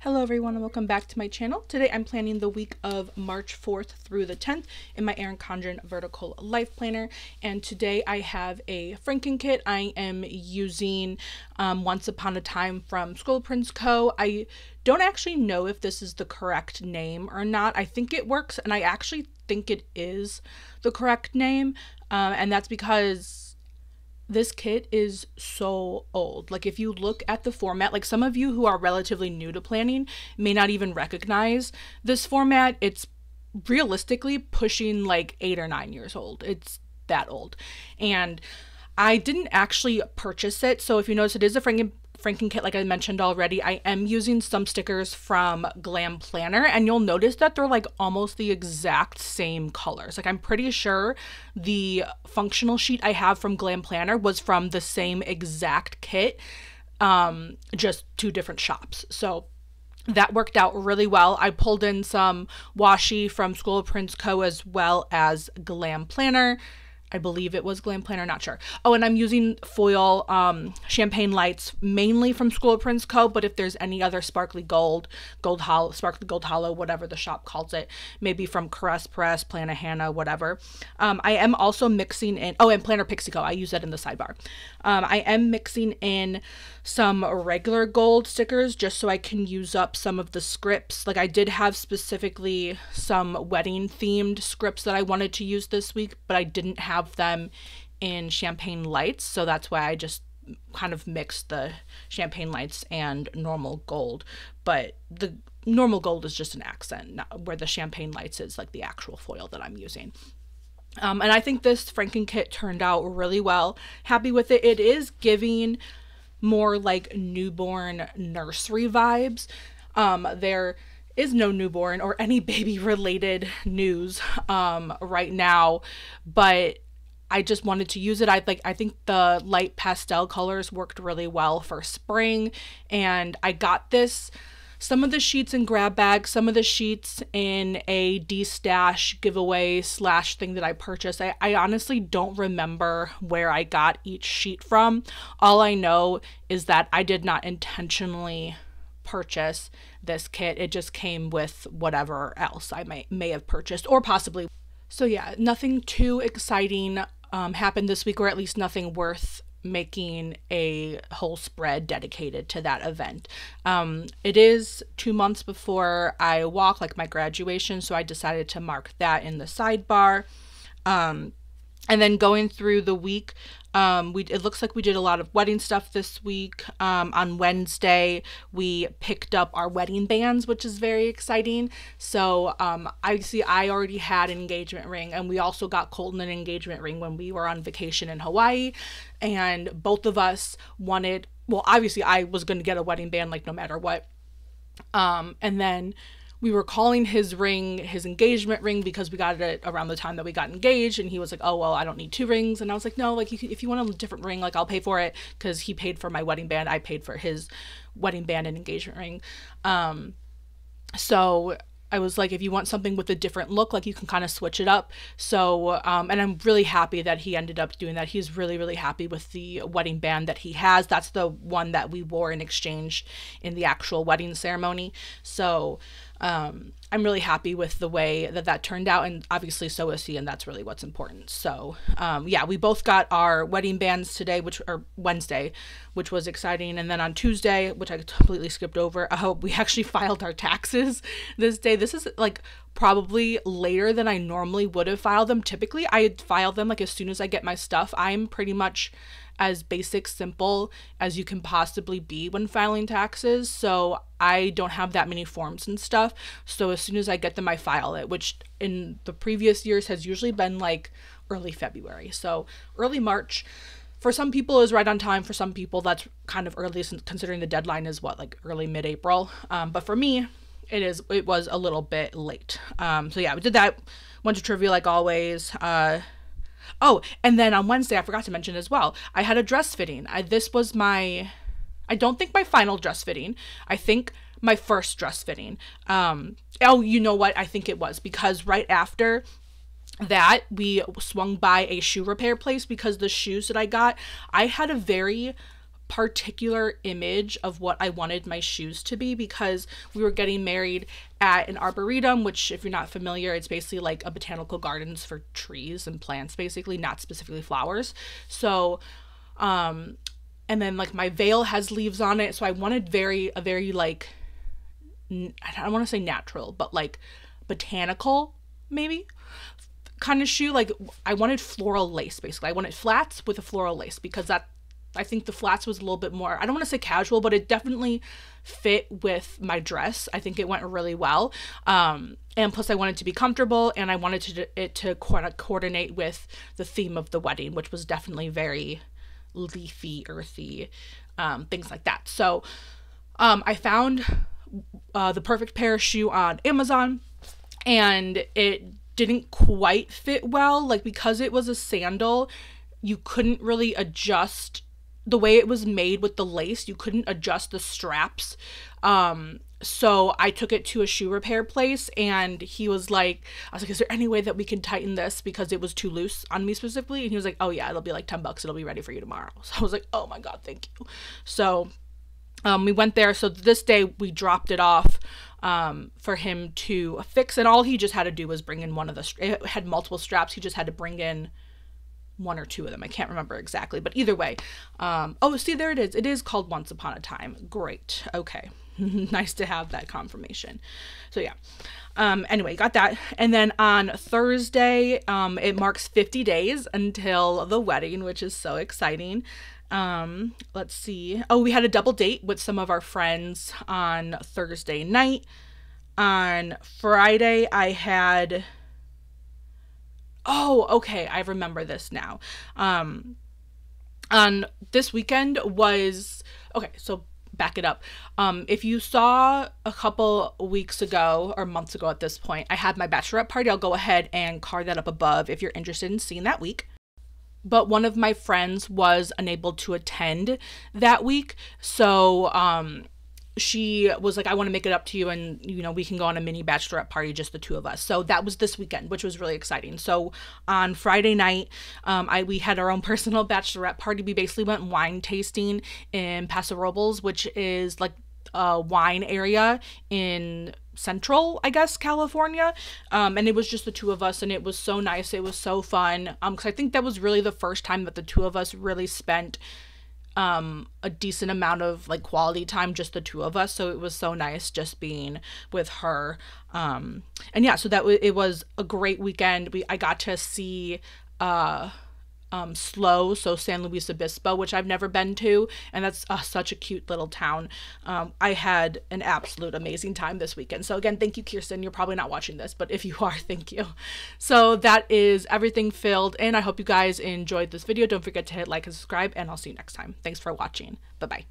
Hello everyone and welcome back to my channel. Today I'm planning the week of March 4th through the 10th in my Erin Condren vertical life planner, and today I have a Franken kit I am using Once Upon a Time from Scribble Prints Co. I don't actually know if this is the correct name or not. I think it works, and I actually think it is the correct name, and that's because this kit is so old. Like, if you look at the format, like some of you who are relatively new to planning may not even recognize this format. It's realistically pushing like 8 or 9 years old. It's that old. And I didn't actually purchase it. So if you notice, it is a Franken kit, like I mentioned already. I am using some stickers from Glam Planner, and you'll notice that they're like almost the exact same colors. Like, I'm pretty sure the functional sheet I have from Glam Planner was from the same exact kit, just two different shops. So that worked out really well. I pulled in some washi from Scribble Prints Co. as well as Glam Planner. I believe it was Glam Planner, not sure. Oh, and I'm using foil champagne lights mainly from Scribble Prints Co. But if there's any other sparkly gold hollow, whatever the shop calls it, maybe from Caress Press, Plannahannah, whatever. I am also mixing in, oh, and Planner Pixie Co. I use that in the sidebar. I am mixing in some regular gold stickers just so I can use up some of the scripts. Like, I did have specifically some wedding themed scripts that I wanted to use this week, but I didn't have them in champagne lights, so that's why I just kind of mixed the champagne lights and normal gold. But the normal gold is just an accent, not where the champagne lights is like the actual foil that I'm using. And I think this Franken kit turned out really well. Happy with it. It is giving more like newborn nursery vibes. There is no newborn or any baby related news right now, but I just wanted to use it. I think the light pastel colors worked really well for spring, and I got some of the sheets in grab bags, some of the sheets in a D-stash giveaway / thing that I purchased. I honestly don't remember where I got each sheet from. All I know is that I did not intentionally purchase this kit. It just came with whatever else I may have purchased, or possibly. So yeah, nothing too exciting happened this week, or at least nothing worth making a whole spread dedicated to that event. It is 2 months before I walk, like my graduation, so I decided to mark that in the sidebar. And then going through the week, it looks like we did a lot of wedding stuff this week. On Wednesday, we picked up our wedding bands, which is very exciting. So I already had an engagement ring, and we also got Colton an engagement ring when we were on vacation in Hawaii. And both of us wanted, well, obviously I was going to get a wedding band, like no matter what. And then we were calling his ring his engagement ring because we got it around the time that we got engaged, and he was like, oh, well, I don't need 2 rings. And I was like, no, like, if you want a different ring, like, I'll pay for it, because he paid for my wedding band. I paid for his wedding band and engagement ring. So I was like, if you want something with a different look, like, you can kind of switch it up. So, and I'm really happy that he ended up doing that. He's really, really happy with the wedding band that he has. That's the one that we wore in exchange in the actual wedding ceremony. So, I'm really happy with the way that turned out, and obviously so is he, and that's really what's important. So, yeah, we both got our wedding bands today, or Wednesday, which was exciting. And then on Tuesday, which I completely skipped over, we actually filed our taxes this day. This is like probably later than I normally would have filed them. Typically, I file them like as soon as I get my stuff. I'm pretty much as basic, simple as you can possibly be when filing taxes. So I don't have that many forms and stuff. So as soon as I get them, I file it, which in the previous years has usually been like early February. So early March for some people is right on time. For some people that's kind of early, considering the deadline is what, like early mid-April. But for me, it was a little bit late. So yeah, we did that. Went to trivia like always. Oh, and then on Wednesday, I forgot to mention as well, I had a dress fitting. This was I don't think my final dress fitting. I think my first dress fitting. Oh, you know what? I think it was, because right after that, we swung by a shoe repair place, because the shoes that I got, I had a very particular image of what I wanted my shoes to be, because we were getting married at an arboretum, which, if you're not familiar, it's basically like a botanical gardens for trees and plants, basically, not specifically flowers. So and then like my veil has leaves on it, so I wanted a very like, I don't want to say natural, but like botanical maybe kind of shoe. Like I wanted floral lace, basically. I wanted flats with a floral lace, because that, I think the flats was a little bit more, I don't want to say casual, but it definitely fit with my dress. I think it went really well. And plus I wanted to be comfortable, and I wanted it to coordinate with the theme of the wedding, which was definitely very leafy, earthy, things like that. So I found the perfect pair of shoe on Amazon, and it didn't quite fit well. Like, because it was a sandal, you couldn't really adjust the way it was made with the lace. You couldn't adjust the straps. So I took it to a shoe repair place, and he was like, I was like, is there any way that we can tighten this, because it was too loose on me specifically? And he was like, oh yeah, it'll be like $10. It'll be ready for you tomorrow. So I was like, oh my God, thank you. So we went there. So this day we dropped it off for him to fix, and all he just had to do was bring in one of the, it had multiple straps. He just had to bring in one or two of them. I can't remember exactly, but either way. Oh, see, there it is. It is called Once Upon a Time. Great. Okay. Nice to have that confirmation. So yeah. Anyway, got that. And then on Thursday, it marks 50 days until the wedding, which is so exciting. Let's see. Oh, we had a double date with some of our friends on Thursday night. On Friday, I had, oh, okay, I remember this now. On this weekend was, okay, so back it up. If you saw a couple weeks ago, or months ago at this point, I had my bachelorette party. I'll go ahead and card that up above if you're interested in seeing that week. But one of my friends was unable to attend that week. So she was like, I want to make it up to you, and you know, we can go on a mini bachelorette party, just the two of us. So that was this weekend, which was really exciting. So on Friday night, we had our own personal bachelorette party. We basically went wine tasting in Paso Robles, which is like a wine area in Central, I guess, California. And it was just the two of us, and it was so nice. It was so fun. Because I think that was really the first time that the two of us really spent a decent amount of like quality time, just the two of us. So it was so nice just being with her. And yeah, so it was a great weekend. I got to see SLO, so San Luis Obispo, which I've never been to, and that's such a cute little town. I had an absolute amazing time this weekend. So again, thank you, Kirsten. You're probably not watching this, but if you are, thank you. So that is everything filled, and I hope you guys enjoyed this video. Don't forget to hit like and subscribe, and I'll see you next time. Thanks for watching. Bye-bye.